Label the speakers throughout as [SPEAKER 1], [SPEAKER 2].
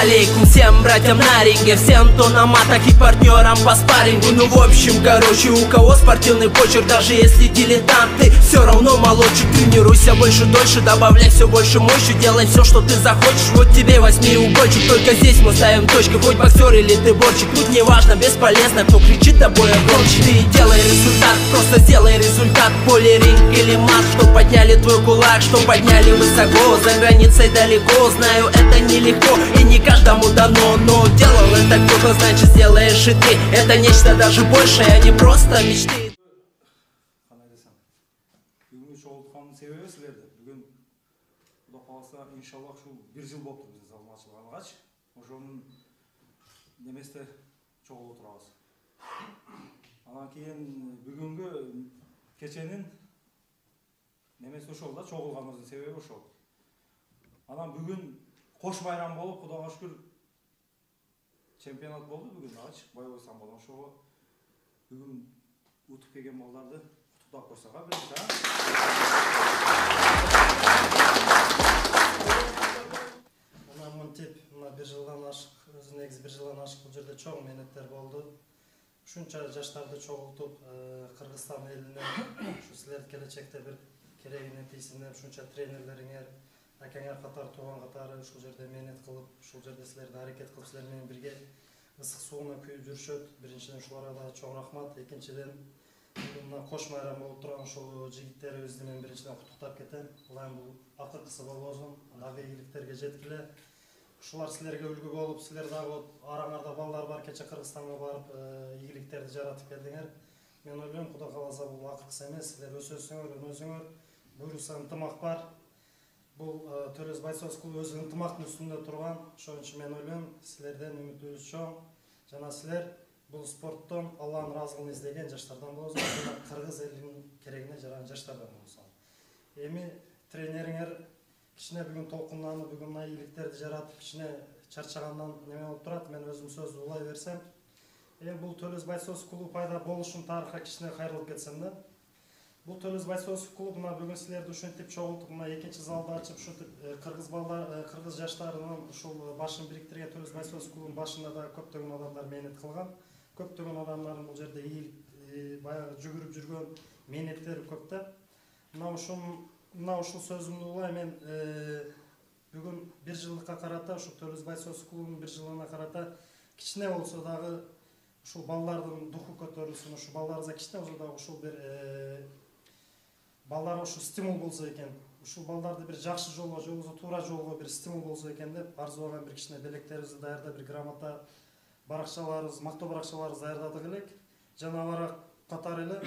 [SPEAKER 1] Алейкум всем братьям на ринге, всем, кто на матах и партнерам по спаррингу. Ну в общем, короче, у кого спортивный почерк, даже если дилетант, ты все равно молодчик. Тренируйся больше, дольше, добавляй все больше мощи, делай все, что ты захочешь, вот тебе восьмиугольчик. Только здесь мы ставим точки, хоть боксер или ты борчик. Тут не важно, бесполезно, кто кричит тобой громче. Ты делай результат, просто сделай результат. Поле, ринг или мат, что подняли твой кулак, что подняли высоко, за границей далеко. Знаю, это нелегко и не каждому дано, но делал это кто-то, значит сделаешь и ты. Это нечто даже большее, а не просто мечты.
[SPEAKER 2] Бүгүнкү чогулткандын себеби силерде. Бүгүн Кудай кааласа, иншаллах ушул 1 жыл болуптур биздин залдын ачылгангач. Ошонун неместе чогулуп турабыз. Анан кийин бүгүнгү кеченин немеси ошол да, чогулганыбыздын себеби ошол. Анан бүгүн кош байрам болуп, Кудайга шүкүр чемпионат болду бүгүн, ачык байбой самбодан. Ошого бүгүн утуп келген балдарды куттуктап койсок, биринчи.
[SPEAKER 3] Анан мынтип, мына 1 жылдан ашык, өзү негизи 1 жылдан ашык бул жерде чоң менеттер болду. Ушунча жаштарды чогултуп, Кыргызстан элине ушу силер келечекте бир керегине тийсиндер, ушунча тренерлериңер, акаңар катары, тууган катары ушул жерде менет кылып, ушул жерде силерди аракет кылып, силер менен бирге ысык сууна күйүп жүрүшөт. Биринчиден ушуларга да чоң рахмат. Экинчиден, мына кош майрам болуп турган ушул жигиттерибизди мен биринчиден куттуктап кетем. Улам бул акыркысы болбосун, дагы ийгиликтерге жеткиле. Ушулар силерге үлгү болуп, силер дагы араңарда балдар бар, кече Кыргызстанга барып ийгиликтерди жаратып келдиңер. Мен ойлойм, Кудай кааласа бул акыркысы эмес, силер өсөсүңөр, өнөсүңөр, буйруса ынтымак бар. Бул Төлөс Байсоз клубу өзү ынтымактын үстүндө турган. Ошон үчүн мен ойлойм, силерден үмүтүбүз чоң. Жана силер бул спорттон Алланын ыраазылыгын издеген жаштардан болосуңар, жана кыргыз элинин керегине жараган жаштардан болосуңар. Эми тренериңер кичине бүгүн толкунданып, бүгүн мына ийгиликтерди жаратып, кичине чарчагандан неме болуп турат. Мен өзүм сөздү улай берсем, бул Төлөс Байсоз клубу пайда болушун тарыхка кичине кайрылып кетсем да. Бул Төлөс Байсоз клубу мына бүгүн силерди ушинтип чогултуп, мына экинчи залды ачып, ушинтип кыргыз балдар, кыргыз жаштарынын ушул башын бириктирген Төлөс Байсоз клубунун башында да көптөгөн адамдар менет кылган. Көптөгөн адамдардын бул жерде баягы жүгүрүп жүргөн менеттери көп да. Мына ушул сөзүмдү улай мен бүгүн 1 жылдыкка карата, ушул Төлөс Байсоз клубунун 1 жылына карата кичине болсо дагы ушул балдардын духу көтөрүлсүн, ушул балдарыбызга кичине болсо дагы ушул бир балдар ушу стимул болсо экен, ушул балдарды бир жакшы жолго, же болбосо туура жолго бир стимул болсо экен деп арзубаган бир кичине белектерибизди даярдап, бир грамота баракчаларыбыз, мактоо баракчаларыбызды даярдадык элек. Жана алар катары эле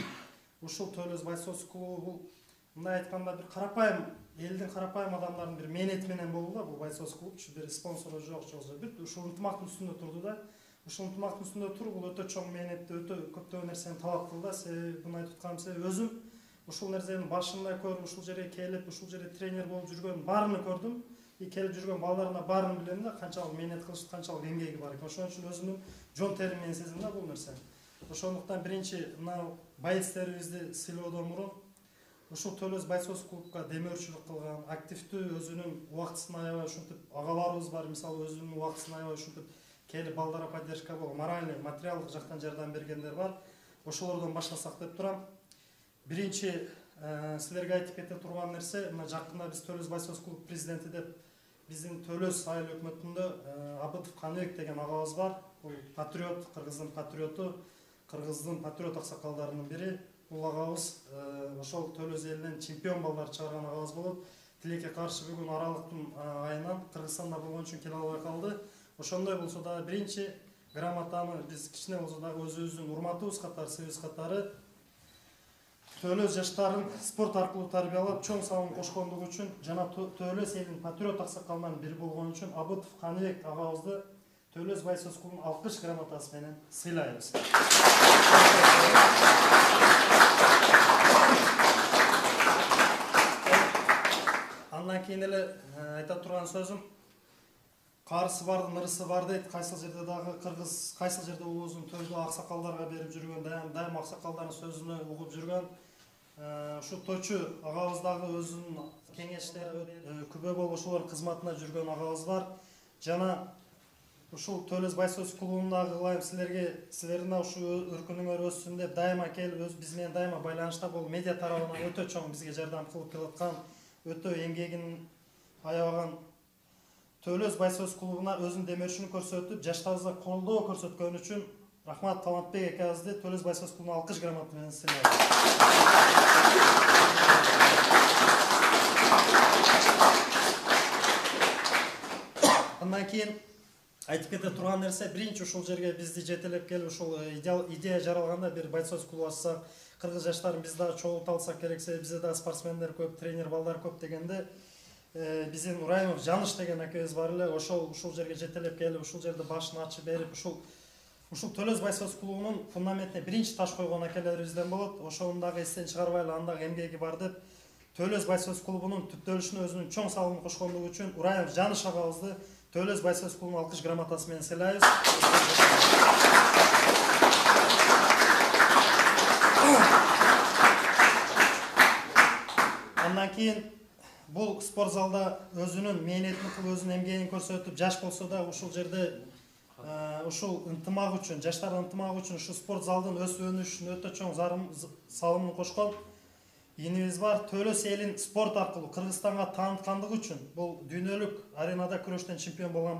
[SPEAKER 3] ушул Төлөс Байсоз клубу бул мындай айтканда бир карапайым элдин, карапайым адамдардын бир менети менен болду да. Бул Байсоз клуб бир спонсору жок, бир ушул ынтымактын үстүндө турду да. Ушул ынтымактын үстүндө туруп, бул өтө чоң менетти, өтө көптөгөн нерсени талап кылды да. Себеби буну айтып атканым себеби өзүм ушул нерсенин башында көрүп, ушул жерге келип, ушул жерде тренер болуп жүргөн баарыны көрдүм. Келип жүргөн балдарына баарын билем да, канчалык менет кылышты, канчалык эмгеги бар экен. Ошон үчүн өзүмдүн жон терим менен сездим да бул нерсени. Ошондуктан биринчи мына боецтерибизди сыйлоодон мурун ушул Төлөс Байсоз клубка демөөрчүлүк кылган, активдүү өзүнүн убактысын аябай ушинтип, агаларыбыз бар, мисалы өзүнүн убактысын аябай ушинтип келип балдарга поддержка болуп, моральный, материалдык жактан жардам бергендер бар. Ошолордон баштасак деп турам. Биринчи силерге айтып кете турган нерсе, мына жакында биз Төлөс Байсоз клуб президенти деп биздин Төлөс айыл өкмөтүндө Абытов Каныбек деген агабыз бар. Бул патриот, кыргыздын патриот аксакалдарынын бири. Бул агабыз ошол Төлөс элинен чемпион балдар чыгарган агабыз болуп, тилекке каршы бүгүн аралыктын айынан Кыргызстанда болгон үчүн келе албай калды. Ошондой болсо да биринчи грамотаны биз кичине болсо дагы өзүбүздүн урматыбыз катары, себебибиз катары Төлөс жаштарын спорт аркылуу тарбиялап, чоң салым кошкондугу үчүн жана Төлөс элинин патриот аксакалынан бири болгон үчүн Абытов Каныбек агабызды Төлөс Байсоз клубунун алкыш грамотасы менен сыйлайбыз. Андан кийин эле айта турган сөзүм, карысы бардын ырысы бар дейт. Кайсыл жерде дагы кыргыз, кайсыл жерде оозун тойдо аксакалдарга берип жүргөн, дайым аксакалдардын сөзүнө угуп жүргөн. Ушу тойчу агабыздагы өзүнүн кеңештери күбө болуп ошолордун кызматында жүргөн агабыз бар. Жана ушул Төлөз Байсөз клубундагы кылайм силердин ушул өркүнүңөр өссүн деп дайыма келип биз менен дайыма байланышта болуп медиа тарабынан өтө чоң бизге жардам кылып келаткан, өтө эмгегин аябаган Төлөз Байсөз клубуна өзүнүн демөөрчүнү көрсөтүп, жаштарыбызга колдоо көрсөткөн үчүн Рахмат Талантбек экебизди Төлөз Байсөз клубуна алкыш грамота менен сыйлайбыз. Андан кийин айтып кете турган нерсе, биринчи ушул жерге бизди жетелеп келип ушул идея жаралганда бир Байсөз клубу ачсак, кыргыз жаштарын биз дагы чогулта алсак керексе, бизде дагы спортсмендер көп, тренер балдар көп дегенде биздин Урайымов Жаныш деген акебиз бар эле, ушул жерге жетелеп келип, ушул жерде башын ачып берип, ушул Төлөз Байсөз клубунун фундаментине биринчи таш койгон акелерибизден болот. Ошонун дагы эстен чыгарбайлы, андагы эмгеги бар деп, Төлөз Байсөз клубунун түптөлүшүнө өзүнүн чоң салымын кошкондугу үчүн Урайымов Жаныш агабызды Төлөз Байсөз клубунун алкыш грамотасы менен сыйлайбыз. Андан кийин бул спорт залда өзүнүн мээнетин кылып, өзүнүн эмгегин көрсөтүп, жаш болсо да ушул жерде ушул ынтымак үчүн, жаштардын ынтымагы үчүн ушул спорт залдын өсүп өнүшүнө өтө чоң салымын кошкон инибиз бар. Төлөз элин спорт аркылуу Кыргызстанга тааныткандыгы үчүн бул дүйнөлүк аренада күрөштөн чемпион болгон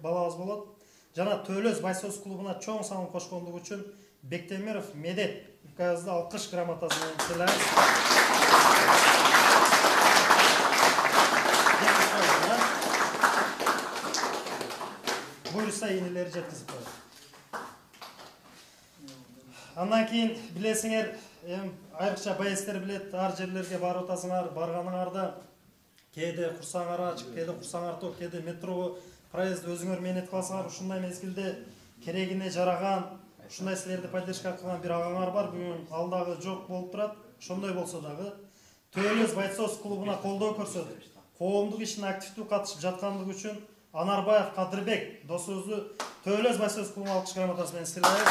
[SPEAKER 3] балабыз болот. Жана Төлөз Байсөз клубуна чоң салым кошкондугу үчүн Бектемиров Медет экебизди алкыш грамотасы менен сыйлайбыз. Буюрса инелери жеткизип коет. Андан кийин билесиңер, айрыкча байестер билет, ар жерлерге барып атасыңар, барганыңарда кээде курсаңар ачып, кээде курсаңар топ, кээде метро проезд өзүңөр мээнет кыласыңар. Ушундай мезгилде керегине жараган, ушундай силерди поддержка кылган бир агаңар бар, бүгүн ал дагы жок болуп турат. Ошондой болсо дагы Төлөз Байсөз клубуна колдоо көрсөтүп, коомдук ишине активдүү катышып жаткандыгы үчүн Анарбаев Кадырбек досубузду Төлөз Байсөз клубунун алкыш грамотасы менен сыйлайбыз.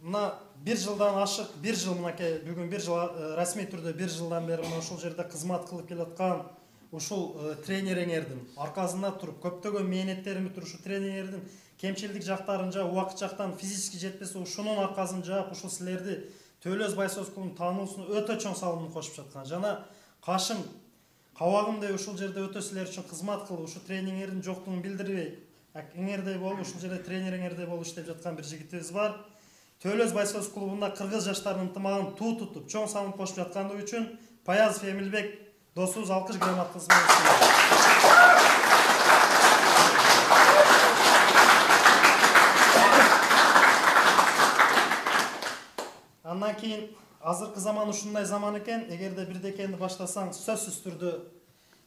[SPEAKER 3] Мына бир жылдан ашык, бир жыл мынакей бүгүн бир жыл расмий түрдө бир жылдан бери мына ушул жерде кызмат кылып келаткан ушул тренериңердин аркасында туруп, көптөгөн мээнеттерин бүтүрүп, ушул тренериңердин кемчилдик жактарын жаап, убакыт жактан физически жетпесе, ушунун аркасын жаап, ушул силерди Төлөз Байсөз клубунун таануусуна өтө чоң салымын кошуп жаткан. Жана Кашым Кабагым деп ушул жерде өтө силер үчүн кызмат кылып, ушул тренингердин жоктугун билдирбей, эңердей болуп, ушул жерде тренериңердей болуп иштеп жаткан бир жигитибиз бар. Төлөз Байсөз клубунда кыргыз жаштарынын ынтымагын туу тутуп, чоң салым кошуп жаткандыгы үчүн Паязов Эмилбек досубуз алкыш грамотасы менен сыйлайбыз. Андан кийин азыркы заман ушундай заман экен, эгерде бирдекени баштасаң, сөзсүз түрдө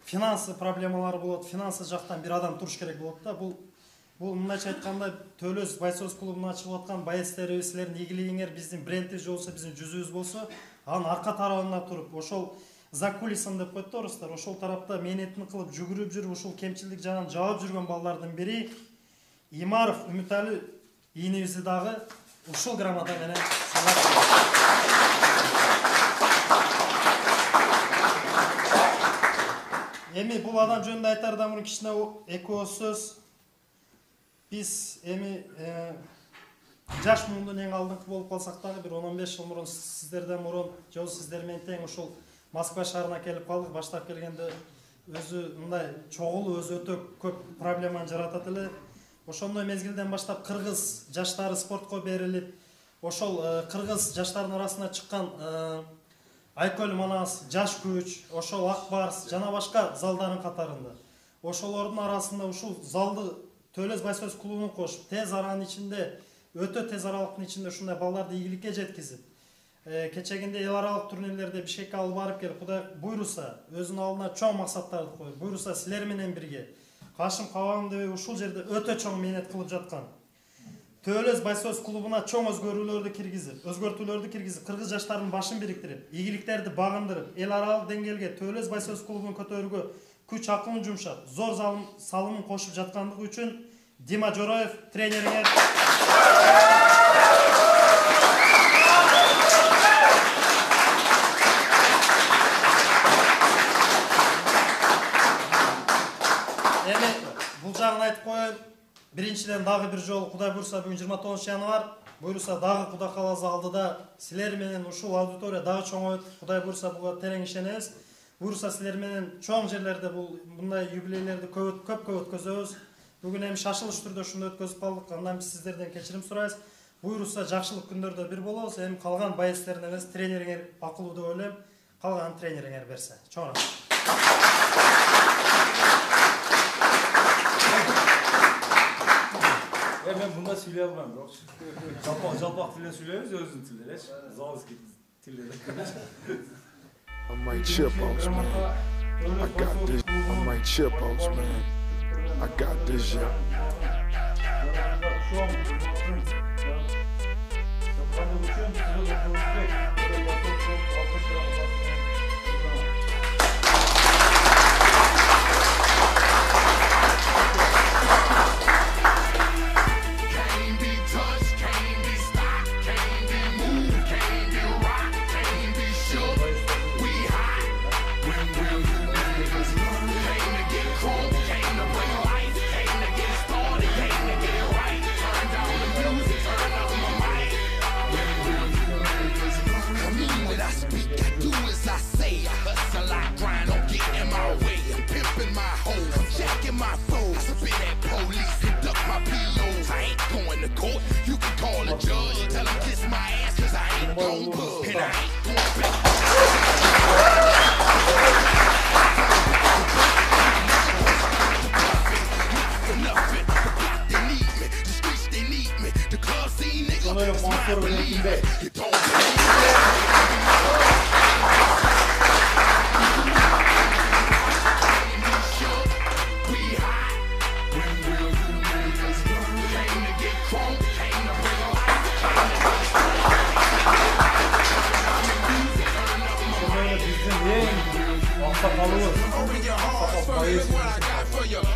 [SPEAKER 3] финансы проблемалары болот, финансы жактан бир адам туруш керек болот да. Бул мындайча айтканда Төлөз Байсөз клубун ачып аткан байестерибиз, силердин ийгилигиңер биздин брендибиз болсо, биздин жүзүбүз болсо, анын арка тарабында туруп, ошол за кулисын деп коет да орустар, ошол тарапта мээнетин кылып, жүгүрүп жүрүп, ушул кемчилдик жагын жаап жүргөн балдардын бири Имаров Үмүтали ийинибизди дагы ушул грамота менен эми бул адам жөнүндө айтардан мурун кичине эки ооз сөз. Биз эми жаш мундун эң алдыңкы болуп калсак дагы бир 10-15 жыл мурун сиздерден мурун же сиздер менен тең ушул Москва шаарына келип калдык. Баштап келгенде өзү мындай чогулуу, өзү өтө көп проблеманы жаратат эле. Ошондой мезгилден баштап кыргыз жаштары спортко берилип, ошол кыргыз жаштардын арасына чыккан Айкөл Манас, Жаш күч, ошол Ак Барс жана башка залдардын катарында. Ошолордун арасында ушул залды Төлөз Байсөз клубун кошуп, тез аранын ичинде, өтө тез аралыктын ичинде ушундай балдарды ийгиликке жеткизип, кечегинде эл аралык турнирлерде Бишкекке алып барып келип, Кудай буйруса, өзүнүн алдына чоң максаттарды коюп, буйруса силер менен бирге Кашым Кабагым деп ушул жерде өтө чоң мээнет кылып жаткан Төлөз Байсөз клубуна чоң өзгөрүүлөрдү киргизип, кыргыз жаштарынын башын бириктирип, ийгиликтерди багындырып, эл аралык деңгээлге Төлөз Байсөз клубун көтөрүүгө күч акылын жумшап, зор салымын кошуп жаткандыгы үчүн Дима Жороев тренериңер сіздерден дағы бір жол Құдай бұйырса бүгін 29 январ бұйырса дағы Құдай қаласа алдыда сілер менен ушул аудитория дағы чоңойт. Құдай бұйырса буга терең ишенебиз. Буйырса силер менен чоң жерлерде мындай юбилейлерди көп өткөзөбүз. Бүгүн эми шашылыш түрдө ушундай өткөзүп калдык. Андан биз сиздерден кечирим сурайбыз. Буйырса жакшылык күндөрдө бир болобуз. Эми калган байстерин эмес, тренериңер акылуу деп ойлойм. Калган тренериңер берсе. Чоң рахмат.
[SPEAKER 2] Ben bunda söyleye almam yok. Жалпақ тілден сөйлейміз, өзінің тілдері. Заводский тілдері.
[SPEAKER 4] I might chip outs, man. I got this. I might chip outs, man. I got this, yeah.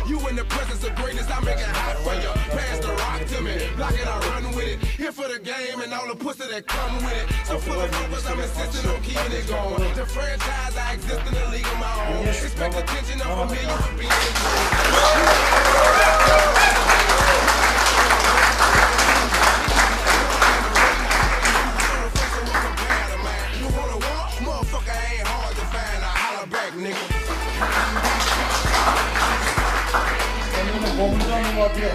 [SPEAKER 5] You in the presence of greatness, I make it hot for you. Pass the rock to me, block it, I run with it. Here for the game and all the pussy that come with it. So full of numbers, I'm insisting on keeping it going. The franchise, I exist in the league of my own. Expect attention, I'm familiar with being You wanna walk? Motherfucker ain't hard to find. I holler back, nigga.
[SPEAKER 2] Bombanın adı.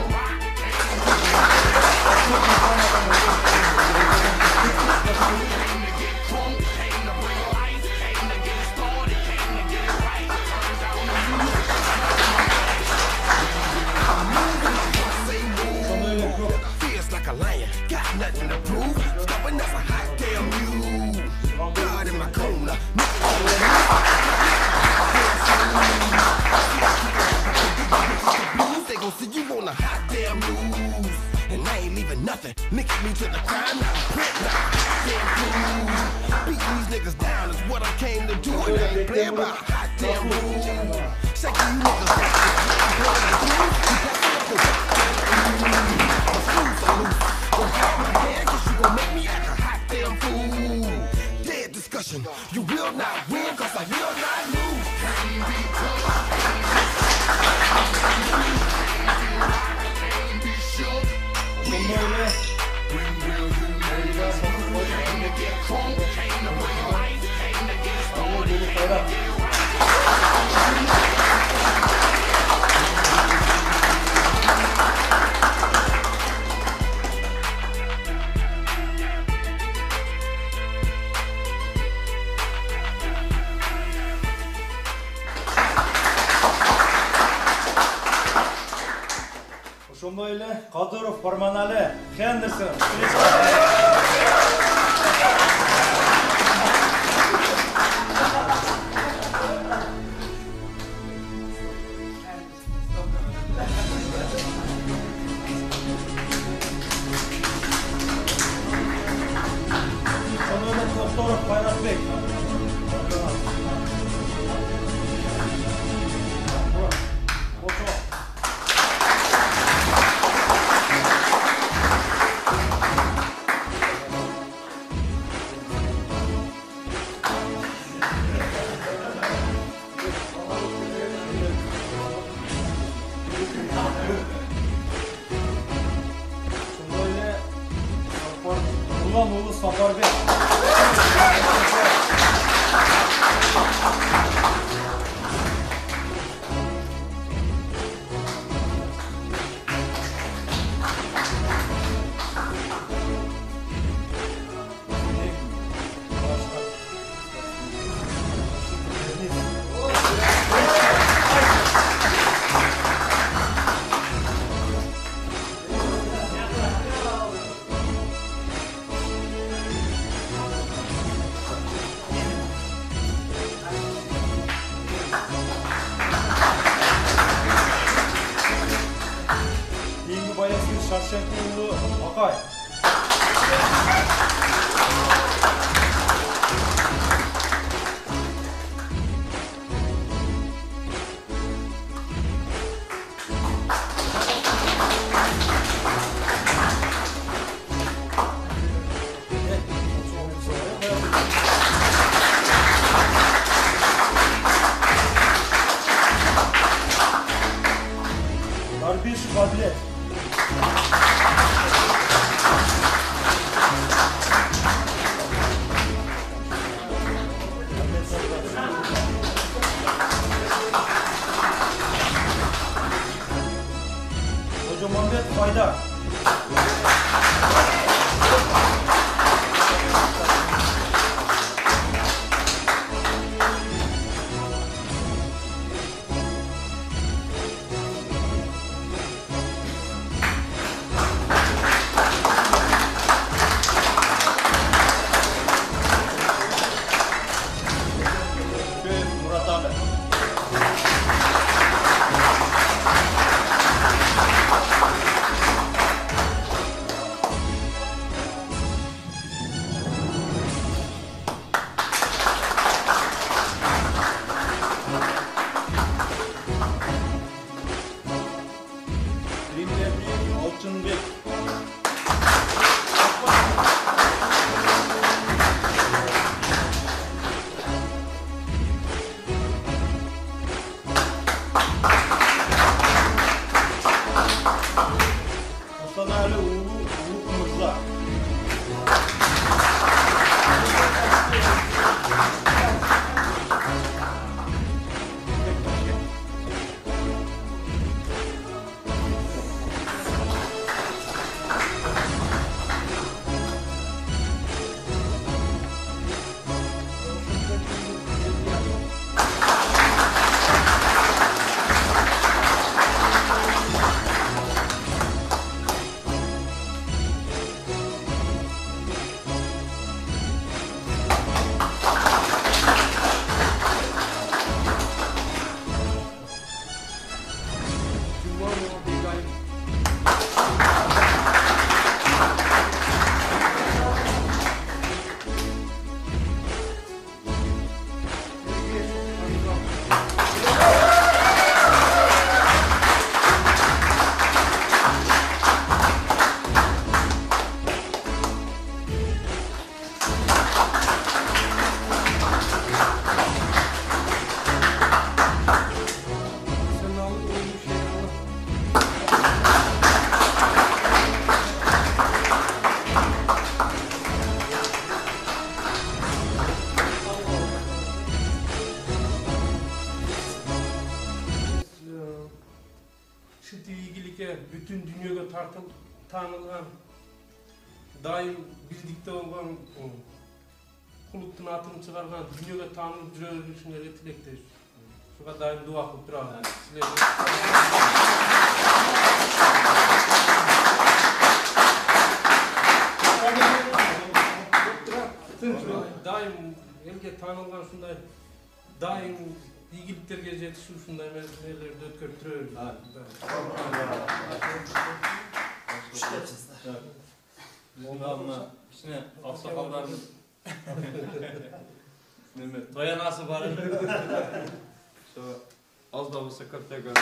[SPEAKER 5] Feels like a lion, got nothing to prove. Stubborn as a hot damn mule. God in my corner. They gon' see you on a hot damn news. And I ain't leaving nothing. Niggas me to the crime, not a print, not a hot damn news. Beating these niggas down is what I came to do. And I ain't playing by a hot damn rule. Shaking you niggas down. Dead discussion. You will not win, cause I will not lose. Can't be touched. Can't be shook. When will you know? Came to get crunk, came to bring life, came to get started, came to get right.
[SPEAKER 2] Ошондой эле Кадыров, Барманали, Хендерсон. Ошондой эле Токтуров, Кайратбек. Nurlan oğlu Safarбек. Şarşenkoğlu Akay. Darbiş Fadlet. Hoca Muhammed Fayda. Murat abi. Altınbek. Hasan Ali Ulu Mırza.
[SPEAKER 6] Şıtı ilgilike bütün dünyaya tanılgan, daim birlikte olan Kulut'un atını çıkargan, dünyaya tanılıp жүрөгүшүн эле тилектеш. Şuga daim dua kılıp durabız. Daim elge tanılgan şunday daim iyiliklerge жетишүү ушундай нелерди өткөрүп жүрөбүз.
[SPEAKER 7] Onlarla içine aksakalların toyanası var. Az da olsa köfte göre.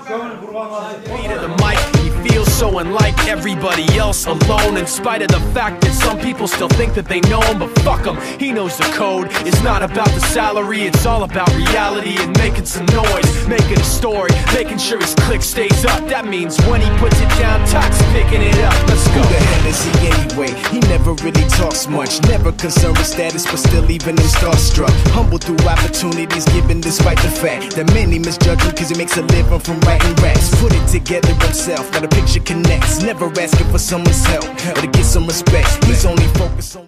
[SPEAKER 8] Beat of the mic, he feels so unlike everybody else, alone in spite of the fact that some people still think that they know him, but fuck him, he knows the code. It's not about the salary, it's all about reality and making some noise, making a story, making sure his click stays up. That means when he puts it down, Tox picking it up. Let's go.
[SPEAKER 9] Who the hell is he anyway? He never really talks much, never concerned with status, but still even him starstruck. Humble through opportunities given despite the fact that many misjudge him cause he makes a living from writing raps. Put it together himself, now the picture connects, never asking for someone's help or to get some respect. He's only focused on